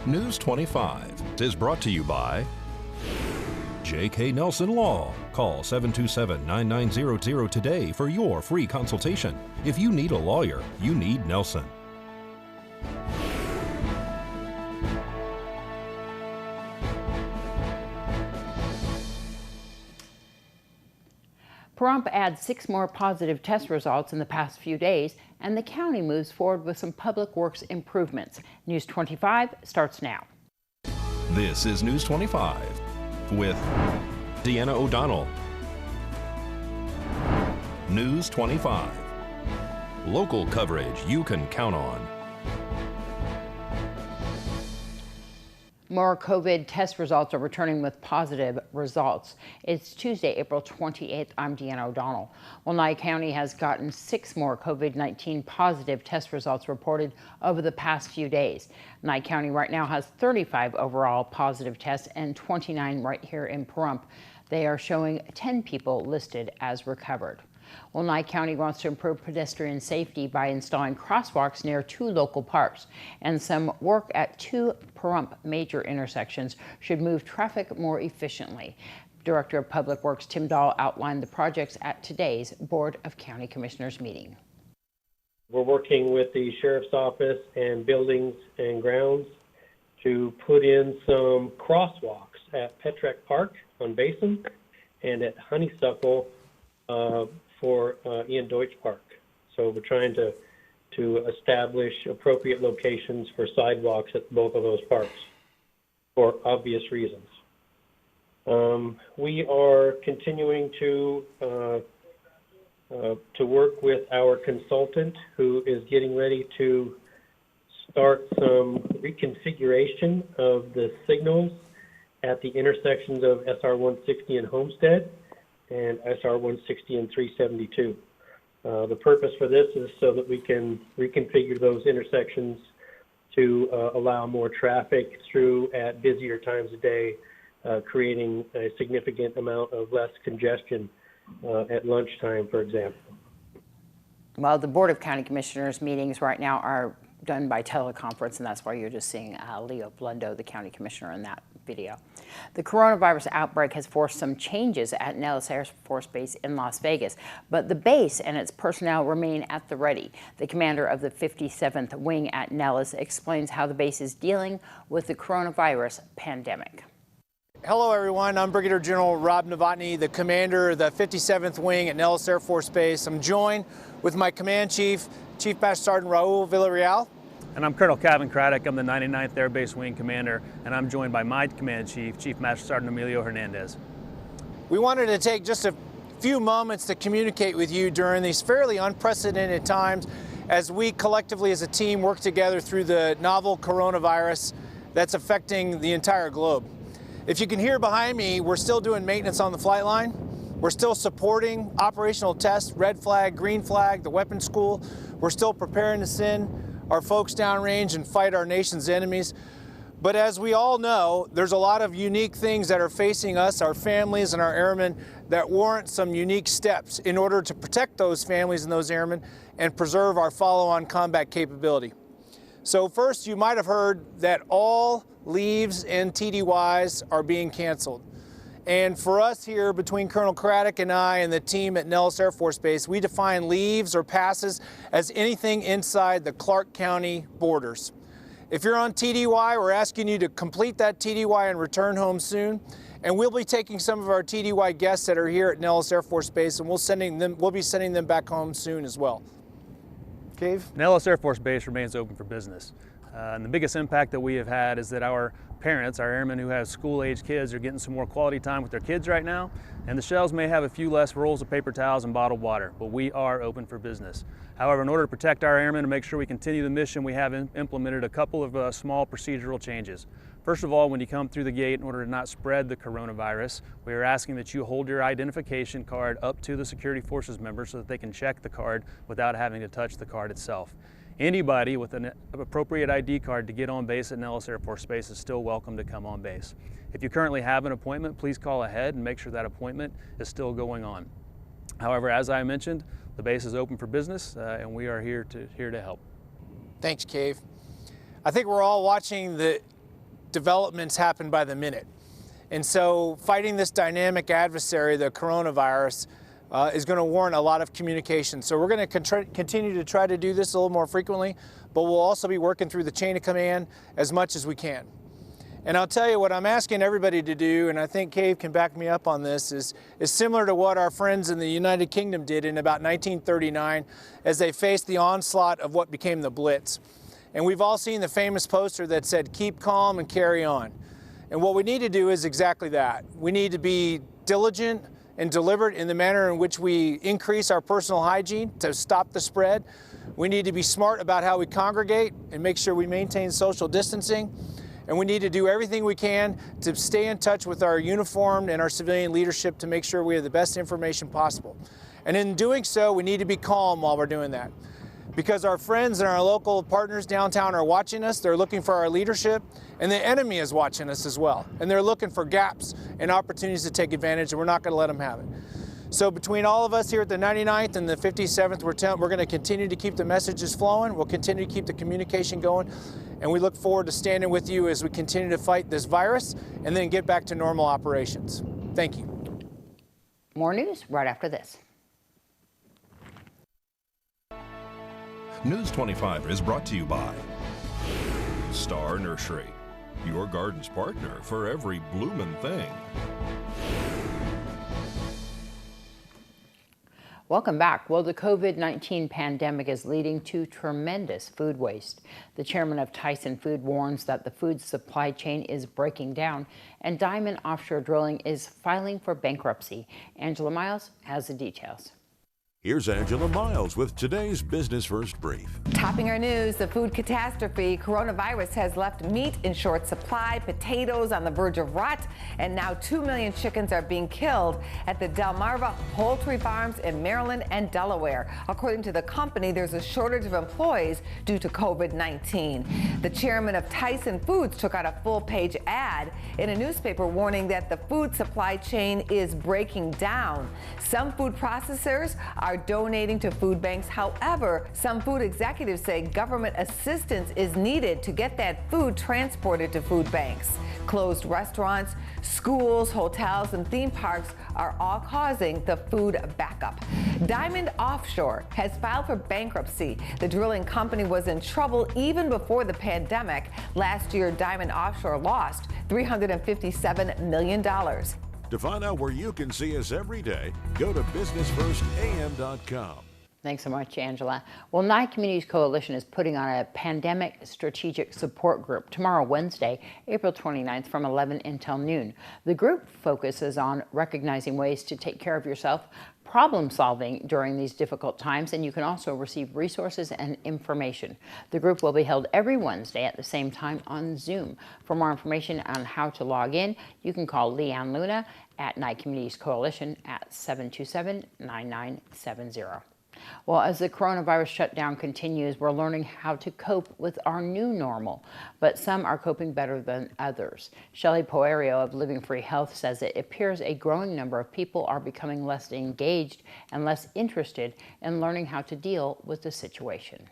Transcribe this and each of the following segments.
News 25 is brought to you by J.K. Nelson Law. Call 727-9900 today for your free consultation. If you need a lawyer, you need Nelson. Pahrump adds 6 more positive test results in the past few days, and the county moves forward with some public works improvements. News 25 starts now. This is News 25 with Deanna O'Donnell. News 25. Local coverage you can count on. More COVID test results are returning with positive results. It's Tuesday, April 28th. I'm Deanna O'Donnell. Well, Nye County has gotten 6 more COVID-19 positive test results reported over the past few days. Nye County right now has 35 overall positive tests and 29 right here in Pahrump. They are showing 10 people listed as recovered. Well, Nye County wants to improve pedestrian safety by installing crosswalks near 2 local parks, and some work at 2 Pahrump major intersections should move traffic more efficiently. Director of Public Works Tim Dahl outlined the projects at today's Board of County Commissioners meeting. We're working with the Sheriff's Office and Buildings and Grounds to put in some crosswalks at Petrek Park on Basin and at Honeysuckle for Ian Deutsch Park. So we're trying to establish appropriate locations for sidewalks at both of those parks for obvious reasons. We are continuing to work with our consultant, who is getting ready to start some reconfiguration of the signals at the intersections of SR 160 and Homestead and SR 160 and 372. The purpose for this is so that we can reconfigure those intersections to allow more traffic through at busier times of day, creating a significant amount of less congestion at lunchtime, for example. Well, the Board of County Commissioners meetings right now are done by teleconference, and that's why you're just seeing Leo Blundo, the county commissioner, in that video. The coronavirus outbreak has forced some changes at Nellis Air Force Base in Las Vegas, but the base and its personnel remain at the ready. The commander of the 57th Wing at Nellis explains how the base is dealing with the coronavirus pandemic. Hello everyone, I'm Brigadier General Rob Novotny, the commander of the 57th Wing at Nellis Air Force Base. I'm joined with my command chief, Chief Master Sergeant Raul Villarreal. And I'm Colonel Calvin Craddock. I'm the 99th Air Base Wing Commander, and I'm joined by my command chief, Chief Master Sergeant Emilio Hernandez. We wanted to take just a few moments to communicate with you during these fairly unprecedented times as we collectively as a team work together through the novel coronavirus that's affecting the entire globe. If you can hear behind me, we're still doing maintenance on the flight line. We're still supporting operational tests, red flag, green flag, the weapons school. We're still preparing to send our folks downrange and fight our nation's enemies. But as we all know, there's a lot of unique things that are facing us, our families and our airmen, that warrant some unique steps in order to protect those families and those airmen and preserve our follow-on combat capability. So first, you might have heard that all leaves and TDYs are being canceled. And for us here, between Colonel Craddock and I and the team at Nellis Air Force Base, we define leaves or passes as anything inside the Clark County borders. If you're on TDY, we're asking you to complete that TDY and return home soon. And we'll be taking some of our TDY guests that are here at Nellis Air Force Base, and we'll be sending them back home soon as well. Cave? Nellis Air Force Base remains open for business. And the biggest impact that we have had is that our parents, our airmen who have school-age kids, are getting some more quality time with their kids right now, and the shelves may have a few less rolls of paper towels and bottled water, but we are open for business. However, in order to protect our airmen and make sure we continue the mission, we have implemented a couple of small procedural changes. First of all, when you come through the gate, in order to not spread the coronavirus, we are asking that you hold your identification card up to the security forces member so that they can check the card without having to touch the card itself. Anybody with an appropriate ID card to get on base at Nellis Air Force Base is still welcome to come on base. If you currently have an appointment, please call ahead and make sure that appointment is still going on. However, as I mentioned, the base is open for business and we are here to help. Thanks, Cave. I think we're all watching the developments happen by the minute. And so fighting this dynamic adversary, the coronavirus, is going to warrant a lot of communication. So we're going to continue to try to do this a little more frequently, but we'll also be working through the chain of command as much as we can. And I'll tell you what I'm asking everybody to do, and I think Cave can back me up on this, is similar to what our friends in the United Kingdom did in about 1939 as they faced the onslaught of what became the Blitz. And we've all seen the famous poster that said, "Keep calm and carry on." And what we need to do is exactly that. We need to be diligent and deliberate in the manner in which we increase our personal hygiene to stop the spread. We need to be smart about how we congregate and make sure we maintain social distancing. And we need to do everything we can to stay in touch with our uniformed and our civilian leadership to make sure we have the best information possible. And in doing so, we need to be calm while we're doing that. Because our friends and our local partners downtown are watching us, they're looking for our leadership, and the enemy is watching us as well. And they're looking for gaps and opportunities to take advantage, and we're not going to let them have it. So between all of us here at the 99th and the 57th, we're going to continue to keep the messages flowing. We'll continue to keep the communication going. And we look forward to standing with you as we continue to fight this virus and then get back to normal operations. Thank you. More news right after this. News 25 is brought to you by Star Nursery, your garden's partner for every bloomin' thing. Welcome back. Well, the COVID-19 pandemic is leading to tremendous food waste. The chairman of Tyson Food warns that the food supply chain is breaking down and Diamond Offshore Drilling is filing for bankruptcy. Angela Miles has the details. Here's Angela Miles with today's Business First Brief. Topping our news, the food catastrophe. Coronavirus has left meat in short supply, potatoes on the verge of rot, and now 2 million chickens are being killed at the Delmarva poultry farms in Maryland and Delaware. According to the company, there's a shortage of employees due to COVID-19. The chairman of Tyson Foods took out a full-page ad in a newspaper warning that the food supply chain is breaking down. Some food processors are donating to food banks. However, some food executives say government assistance is needed to get that food transported to food banks. Closed restaurants, schools, hotels, and theme parks are all causing the food backup. Diamond Offshore has filed for bankruptcy. The drilling company was in trouble even before the pandemic. Last year, Diamond Offshore lost $357 million. To find out where you can see us every day, go to businessfirstam.com. Thanks so much, Angela. Well, Nye Communities Coalition is putting on a pandemic strategic support group tomorrow, Wednesday, April 29th from 11 until noon. The group focuses on recognizing ways to take care of yourself, problem solving during these difficult times, and you can also receive resources and information. The group will be held every Wednesday at the same time on Zoom. For more information on how to log in, you can call Leanne Luna at Nye Communities Coalition at 727-9970. Well, as the coronavirus shutdown continues, we're learning how to cope with our new normal, but some are coping better than others. Shelley Poerio of Living Free Health says it appears a growing number of people are becoming less engaged and less interested in learning how to deal with the situation.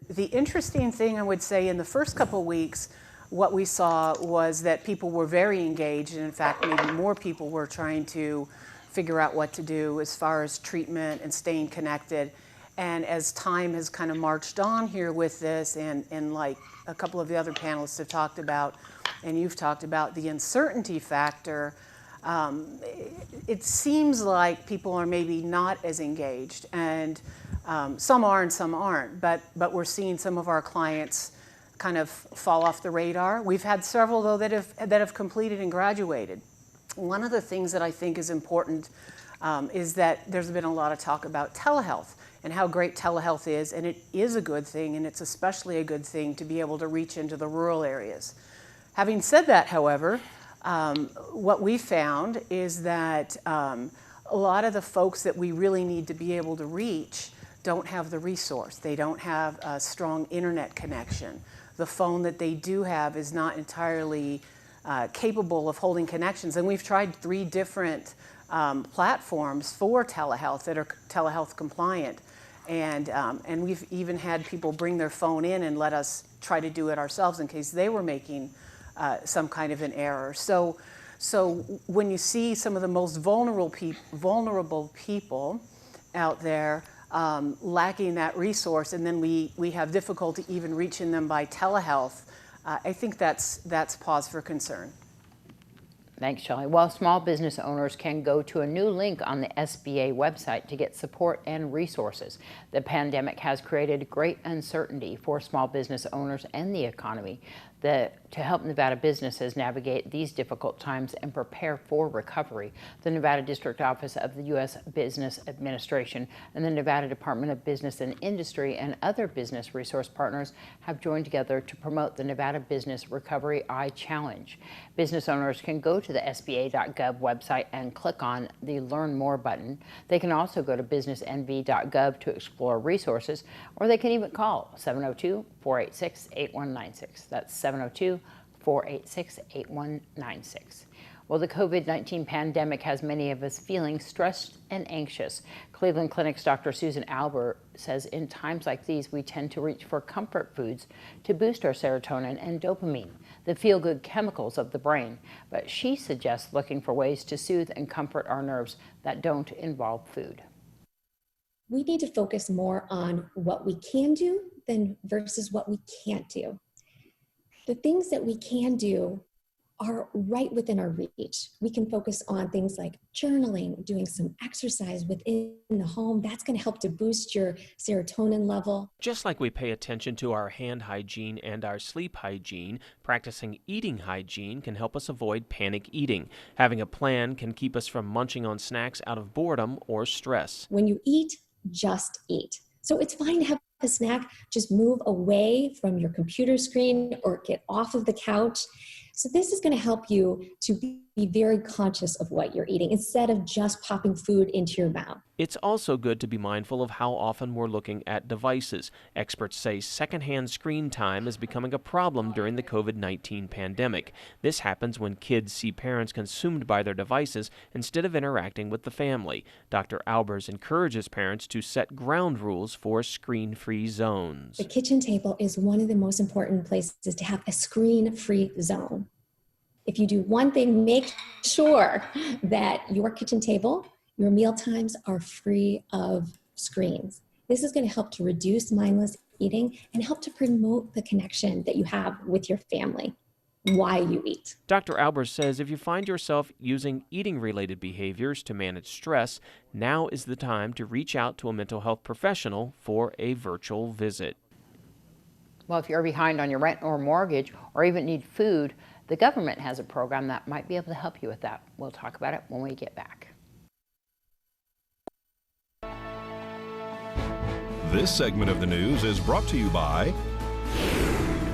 The interesting thing, I would say, in the first couple of weeks, what we saw was that people were very engaged, and in fact, maybe more people were trying to figure out what to do as far as treatment and staying connected. And as time has kind of marched on here with this, and like a couple of the other panelists have talked about, and you've talked about the uncertainty factor, it seems like people are maybe not as engaged, and some are and some aren't, but we're seeing some of our clients kind of fall off the radar. We've had several, though, that have completed and graduated. One of the things that I think is important is that there's been a lot of talk about telehealth and how great telehealth is, and it is a good thing, and it's especially a good thing to be able to reach into the rural areas. Having said that, however, what we found is that a lot of the folks that we really need to be able to reach don't have the resource. They don't have a strong internet connection. The phone that they do have is not entirely capable of holding connections. And we've tried 3 different platforms for telehealth that are telehealth compliant. And we've even had people bring their phone in and let us try to do it ourselves in case they were making some kind of an error. So when you see some of the most vulnerable people out there lacking that resource, and then we have difficulty even reaching them by telehealth, I think that's pause for concern. Thanks, Shelley. Well, small business owners can go to a new link on the SBA website to get support and resources. The pandemic has created great uncertainty for small business owners and the economy. To help Nevada businesses navigate these difficult times and prepare for recovery, the Nevada District Office of the U.S. Business Administration and the Nevada Department of Business and Industry and other business resource partners have joined together to promote the Nevada Business Recovery Eye Challenge. Business owners can go to the SBA.gov website and click on the Learn More button. They can also go to businessnv.gov to explore resources, or they can even call 702-486-8196. That's 702-486-8196. Well, the COVID-19 pandemic has many of us feeling stressed and anxious. Cleveland Clinic's Dr. Susan Albert says in times like these, we tend to reach for comfort foods to boost our serotonin and dopamine, the feel-good chemicals of the brain. But she suggests looking for ways to soothe and comfort our nerves that don't involve food. We need to focus more on what we can do than versus what we can't do. The things that we can do are right within our reach. We can focus on things like journaling, doing some exercise within the home. That's going to help to boost your serotonin level. Just like we pay attention to our hand hygiene and our sleep hygiene, practicing eating hygiene can help us avoid panic eating. Having a plan can keep us from munching on snacks out of boredom or stress. When you eat, just eat. So it's fine to have a snack, just move away from your computer screen or get off of the couch. So this is going to help you to be very conscious of what you're eating instead of just popping food into your mouth. It's also good to be mindful of how often we're looking at devices. Experts say secondhand screen time is becoming a problem during the COVID-19 pandemic. This happens when kids see parents consumed by their devices instead of interacting with the family. Dr. Albers encourages parents to set ground rules for screen-free zones. The kitchen table is one of the most important places to have a screen-free zone. If you do one thing, make sure that your kitchen table, your meal times are free of screens. This is going to help to reduce mindless eating and help to promote the connection that you have with your family while you eat. Dr. Albers says if you find yourself using eating-related behaviors to manage stress, now is the time to reach out to a mental health professional for a virtual visit. Well, if you're behind on your rent or mortgage or even need food, the government has a program that might be able to help you with that. We'll talk about it when we get back. This segment of the news is brought to you by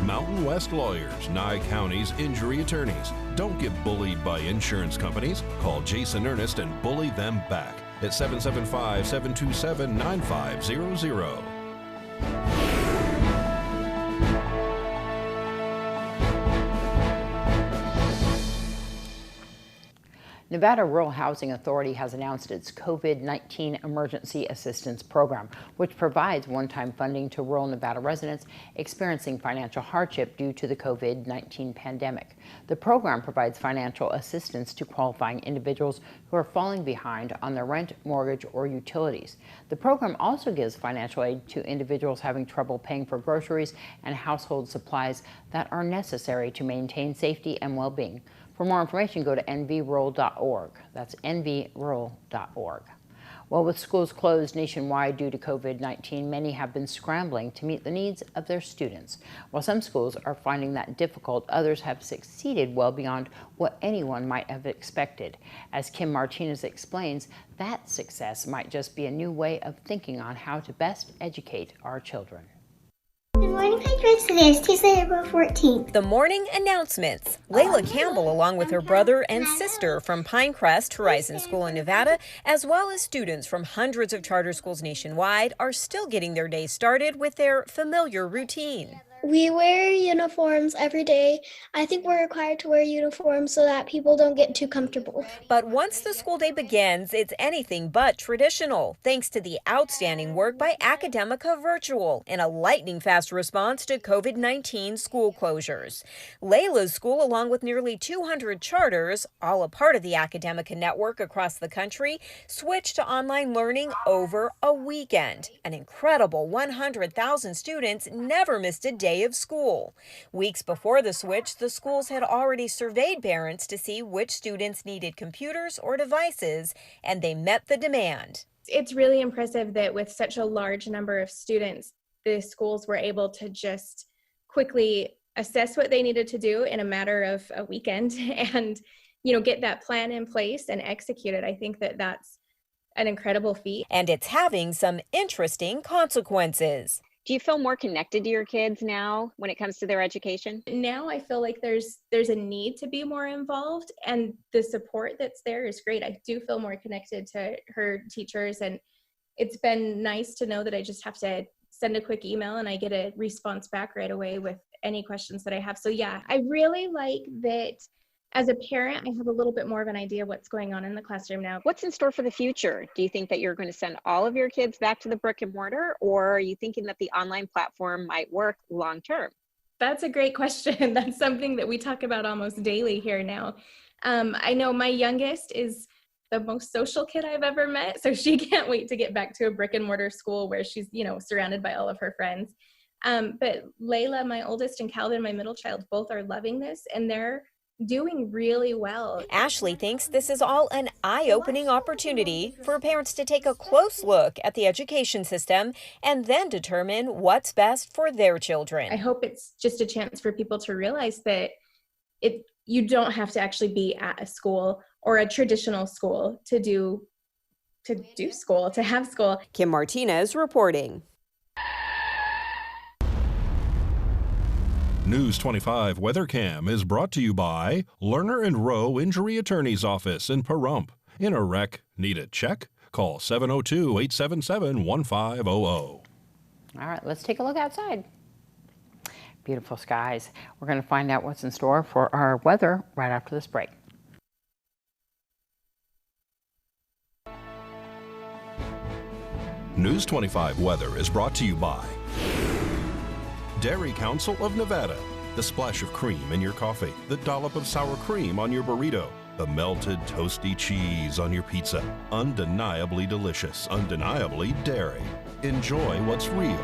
Mountain West Lawyers, Nye County's injury attorneys. Don't get bullied by insurance companies. Call Jason Ernest and bully them back at 775-727-9500. Nevada Rural Housing Authority has announced its COVID-19 Emergency Assistance Program, which provides one-time funding to rural Nevada residents experiencing financial hardship due to the COVID-19 pandemic. The program provides financial assistance to qualifying individuals who are falling behind on their rent, mortgage, or utilities. The program also gives financial aid to individuals having trouble paying for groceries and household supplies that are necessary to maintain safety and well-being. For more information, go to nvrural.org. That's nvrural.org. Well, with schools closed nationwide due to COVID-19, many have been scrambling to meet the needs of their students. While some schools are finding that difficult, others have succeeded well beyond what anyone might have expected. As Kim Martinez explains, that success might just be a new way of thinking on how to best educate our children. Good morning, Patriots. Today is Tuesday, April 14th. The morning announcements. Layla Campbell, along with her brother and sister from Pinecrest Horizon School in Nevada, as well as students from hundreds of charter schools nationwide, are still getting their day started with their familiar routine. We wear uniforms every day. I think we're required to wear uniforms so that people don't get too comfortable. But once the school day begins, it's anything but traditional, thanks to the outstanding work by Academica Virtual in a lightning-fast response to COVID-19 school closures. Layla's school, along with nearly 200 charters, all a part of the Academica network across the country, switched to online learning over a weekend. An incredible 100,000 students never missed a day of school. Weeks before the switch, the schools had already surveyed parents to see which students needed computers or devices, and they met the demand. It's really impressive that with such a large number of students, the schools were able to just quickly assess what they needed to do in a matter of a weekend and, get that plan in place and execute it. I think that that's an incredible feat. And it's having some interesting consequences. Do you feel more connected to your kids now when it comes to their education? Now I feel like there's a need to be more involved, and the support that's there is great. I do feel more connected to her teachers, and it's been nice to know that I just have to send a quick email and I get a response back right away with any questions that I have. So yeah, I really like that. As a parent, I have a little bit more of an idea what's going on in the classroom now. What's in store for the future? Do you think that you're going to send all of your kids back to the brick and mortar, or are you thinking that the online platform might work long term? That's a great question. That's something that we talk about almost daily here now. I know my youngest is the most social kid I've ever met, so she can't wait to get back to a brick and mortar school where she's, surrounded by all of her friends. But Layla, my oldest, and Calvin, my middle child, both are loving this, and they're doing really well. Ashley thinks this is all an eye-opening opportunity for parents to take a close look at the education system and then determine what's best for their children. I hope it's just a chance for people to realize that you don't have to actually be at a school or a traditional school to have school. Kim Martinez reporting. News 25 WeatherCam is brought to you by Lerner and Rowe Injury Attorney's Office in Pahrump. In a wreck, need a check? Call 702-877-1500. All right, let's take a look outside. Beautiful skies. We're going to find out what's in store for our weather right after this break. News 25 weather is brought to you by Dairy Council of Nevada. The splash of cream in your coffee, the dollop of sour cream on your burrito, the melted toasty cheese on your pizza. Undeniably delicious, undeniably dairy. Enjoy what's real.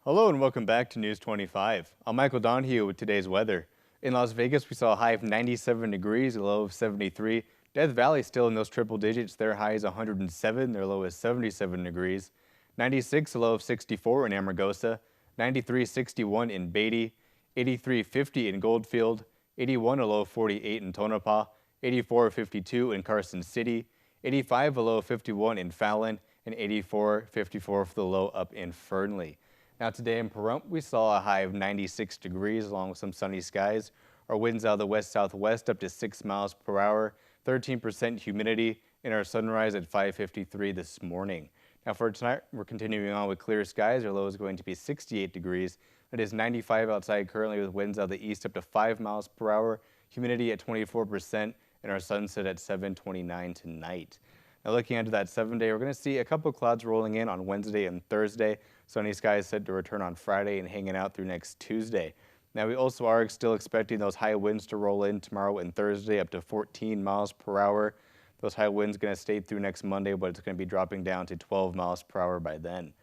Hello and welcome back to News 25. I'm Michael Donohue with today's weather. In Las Vegas, we saw a high of 97 degrees, a low of 73. Death Valley still in those triple digits. Their high is 107, their low is 77 degrees. 96, a low of 64 in Amargosa. 93.61 in Beatty. 83.50 in Goldfield. 81, a low of 48 in Tonopah. 84.52 in Carson City. 85, a low of 51 in Fallon. And 84.54 for the low up in Fernley. Now today in Pahrump, we saw a high of 96 degrees along with some sunny skies. Our winds out of the west-southwest up to 6 miles per hour, 13% humidity, and our sunrise at 5:53 this morning. Now for tonight, we're continuing on with clear skies. Our low is going to be 68 degrees. It is 95 outside currently with winds out of the east up to 5 miles per hour, humidity at 24%, and our sunset at 7:29 tonight. Now looking into that 7-day, we're going to see a couple clouds rolling in on Wednesday and Thursday. Sunny skies set to return on Friday and hanging out through next Tuesday. Now we also are still expecting those high winds to roll in tomorrow and Thursday up to 14 miles per hour. Those high winds going to stay through next Monday, but it's going to be dropping down to 12 miles per hour by then.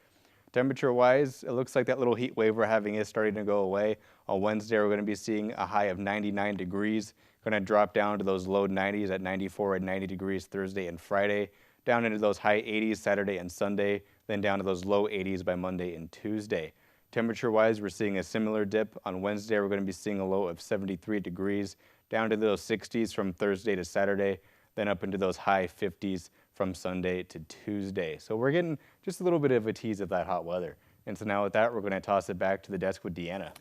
Temperature-wise, it looks like that little heat wave we're having is starting to go away. On Wednesday, we're going to be seeing a high of 99 degrees. Going to drop down to those low 90s at 94 and 90 degrees Thursday and Friday. Down into those high 80s Saturday and Sunday. Then down to those low 80s by Monday and Tuesday. Temperature-wise, we're seeing a similar dip. On Wednesday, we're going to be seeing a low of 73 degrees. Down to those 60s from Thursday to Saturday. Then up into those high 50s from Sunday to Tuesday. So we're getting just a little bit of a tease of that hot weather. And so now with that, we're going to toss it back to the desk with Deanna.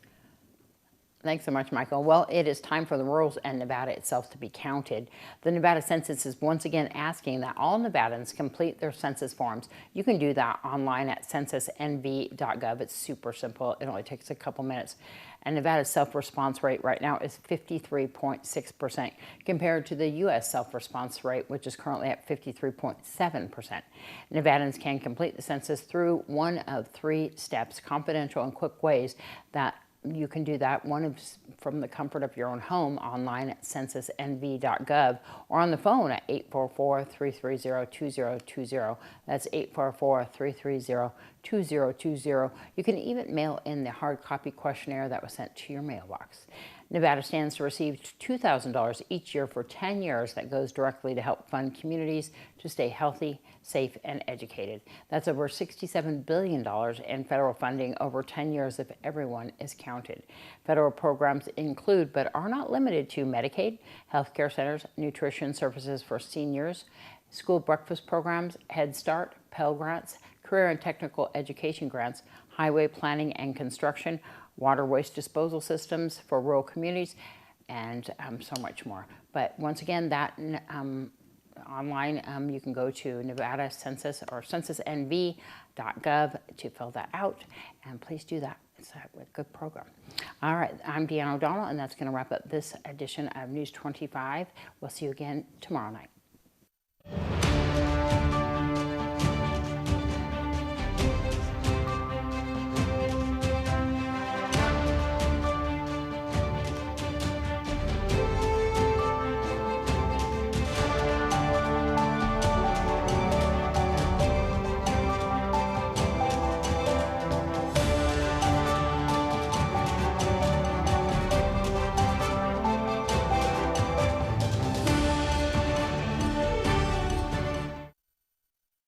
Thanks so much, Michael. Well, it is time for the rural and Nevada itself to be counted. The Nevada Census is once again asking that all Nevadans complete their census forms. You can do that online at censusnv.gov. It's super simple. It only takes a couple minutes. And Nevada's self-response rate right now is 53.6% compared to the U.S. self-response rate, which is currently at 53.7%. Nevadans can complete the census through one of 3 steps, confidential and quick ways that you can do that. One is from the comfort of your own home online at censusnv.gov or on the phone at 844-330-2020. That's 844-330-2020. You can even mail in the hard copy questionnaire that was sent to your mailbox. Nevada stands to receive $2,000 each year for 10 years that goes directly to help fund communities to stay healthy, safe, and educated. That's over $67 billion in federal funding over 10 years if everyone is counted. Federal programs include, but are not limited to, Medicaid, healthcare centers, nutrition services for seniors, school breakfast programs, Head Start, Pell Grants, career and technical education grants, highway planning and construction, water waste disposal systems for rural communities, and so much more. But once again, that online, you can go to Nevada Census or censusnv.gov to fill that out, and please do that. It's a good program. All right, I'm Deanna O'Donnell, and that's going to wrap up this edition of News 25. We'll see you again tomorrow night.